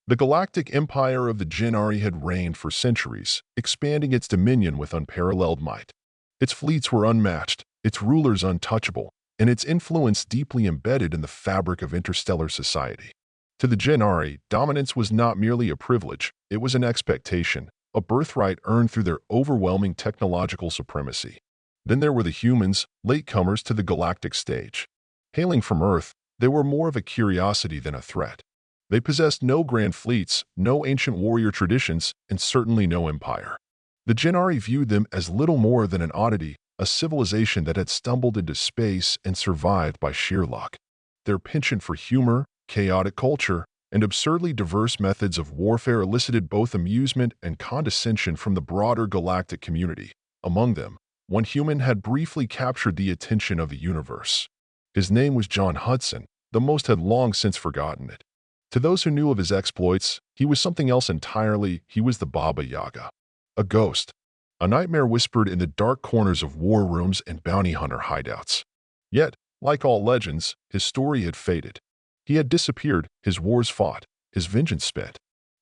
The Galactic Empire of the Genari had reigned for centuries, expanding its dominion with unparalleled might. Its fleets were unmatched, its rulers untouchable, and its influence deeply embedded in the fabric of interstellar society. To the Genari, dominance was not merely a privilege, it was an expectation, a birthright earned through their overwhelming technological supremacy. Then there were the humans, latecomers to the galactic stage. Hailing from Earth, they were more of a curiosity than a threat. They possessed no grand fleets, no ancient warrior traditions, and certainly no empire. The Genari viewed them as little more than an oddity, a civilization that had stumbled into space and survived by sheer luck. Their penchant for humor, chaotic culture, and absurdly diverse methods of warfare elicited both amusement and condescension from the broader galactic community. Among them, one human had briefly captured the attention of the universe. His name was John Hudson, though most had long since forgotten it. To those who knew of his exploits, he was something else entirely. He was the Baba Yaga. A ghost. A nightmare whispered in the dark corners of war rooms and bounty hunter hideouts. Yet, like all legends, his story had faded. He had disappeared, his wars fought, his vengeance spent.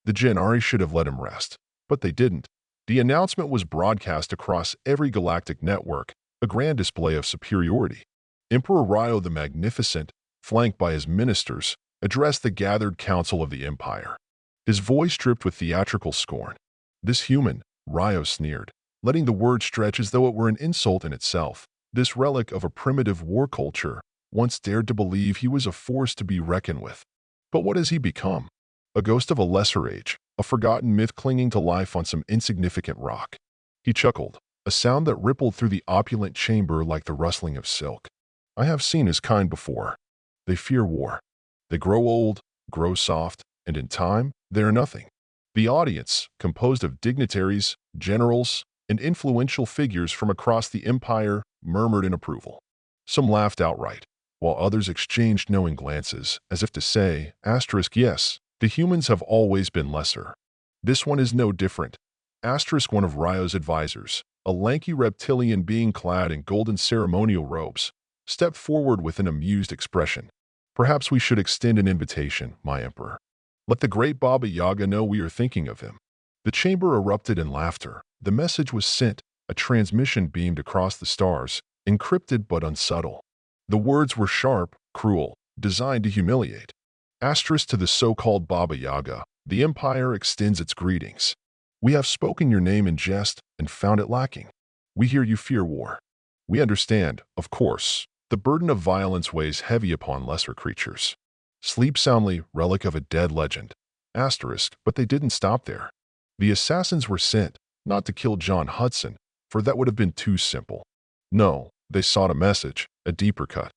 The Genari should have let him rest, but they didn't. The announcement was broadcast across every galactic network, a grand display of superiority. Emperor Ryo the Magnificent, flanked by his ministers, addressed the gathered council of the Empire. His voice dripped with theatrical scorn. This human, Ryo sneered, letting the word stretch as though it were an insult in itself. This relic of a primitive war culture once dared to believe he was a force to be reckoned with. But what has he become? A ghost of a lesser age, a forgotten myth clinging to life on some insignificant rock. He chuckled, a sound that rippled through the opulent chamber like the rustling of silk. I have seen his kind before. They fear war. They grow old, grow soft, and in time, they are nothing. The audience, composed of dignitaries, generals, and influential figures from across the empire, murmured in approval. Some laughed outright, while others exchanged knowing glances, as if to say, yes, the humans have always been lesser. This one is no different. One of Ryo's advisors, a lanky reptilian being clad in golden ceremonial robes, stepped forward with an amused expression. Perhaps we should extend an invitation, my emperor. Let the great Baba Yaga know we are thinking of him. The chamber erupted in laughter. The message was sent, a transmission beamed across the stars, encrypted but unsubtle. The words were sharp, cruel, designed to humiliate. To the so-called Baba Yaga, the Empire extends its greetings. We have spoken your name in jest and found it lacking. We hear you fear war. We understand, of course, the burden of violence weighs heavy upon lesser creatures. Sleep soundly, relic of a dead legend. But they didn't stop there. The assassins were sent, not to kill John Hudson, for that would have been too simple. No, they sought a message, a deeper cut.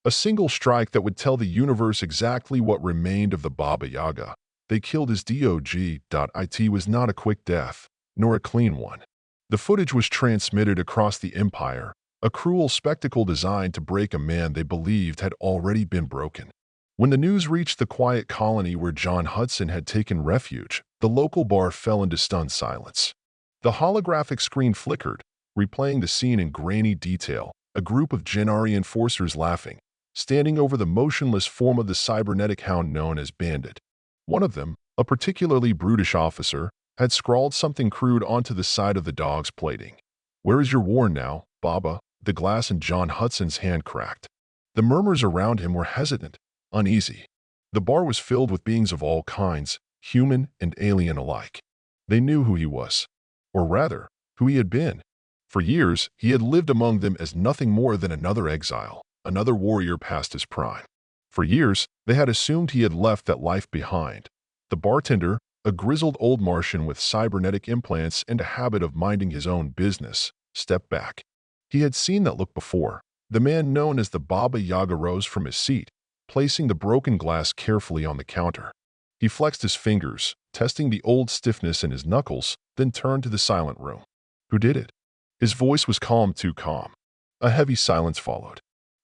A single strike that would tell the universe exactly what remained of the Baba Yaga. They killed his dog.it was not a quick death, nor a clean one. The footage was transmitted across the empire, a cruel spectacle designed to break a man they believed had already been broken. When the news reached the quiet colony where John Hudson had taken refuge, the local bar fell into stunned silence. The holographic screen flickered, replaying the scene in grainy detail, a group of Genari enforcers laughing, standing over the motionless form of the cybernetic hound known as Bandit. One of them, a particularly brutish officer, had scrawled something crude onto the side of the dog's plating. Where is your war now, Baba? The glass in John Hudson's hand cracked. The murmurs around him were hesitant, uneasy. The bar was filled with beings of all kinds, human and alien alike. They knew who he was, or rather, who he had been. For years, he had lived among them as nothing more than another exile, another warrior past his prime. For years, they had assumed he had left that life behind. The bartender, a grizzled old Martian with cybernetic implants and a habit of minding his own business, stepped back. He had seen that look before. The man known as the Baba Yaga rose from his seat, placing the broken glass carefully on the counter. He flexed his fingers, testing the old stiffness in his knuckles, then turned to the silent room. Who did it? His voice was calm, too calm. A heavy silence followed.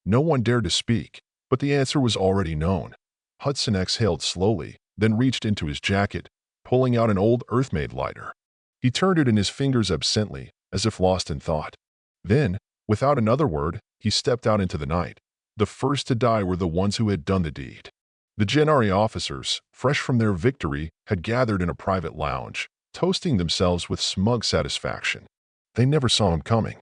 No one dared to speak, but the answer was already known. Hudson exhaled slowly, then reached into his jacket, pulling out an old Earth-made lighter. He turned it in his fingers absently, as if lost in thought. Then, without another word, he stepped out into the night. The first to die were the ones who had done the deed. The Genari officers, fresh from their victory, had gathered in a private lounge, toasting themselves with smug satisfaction. They never saw him coming.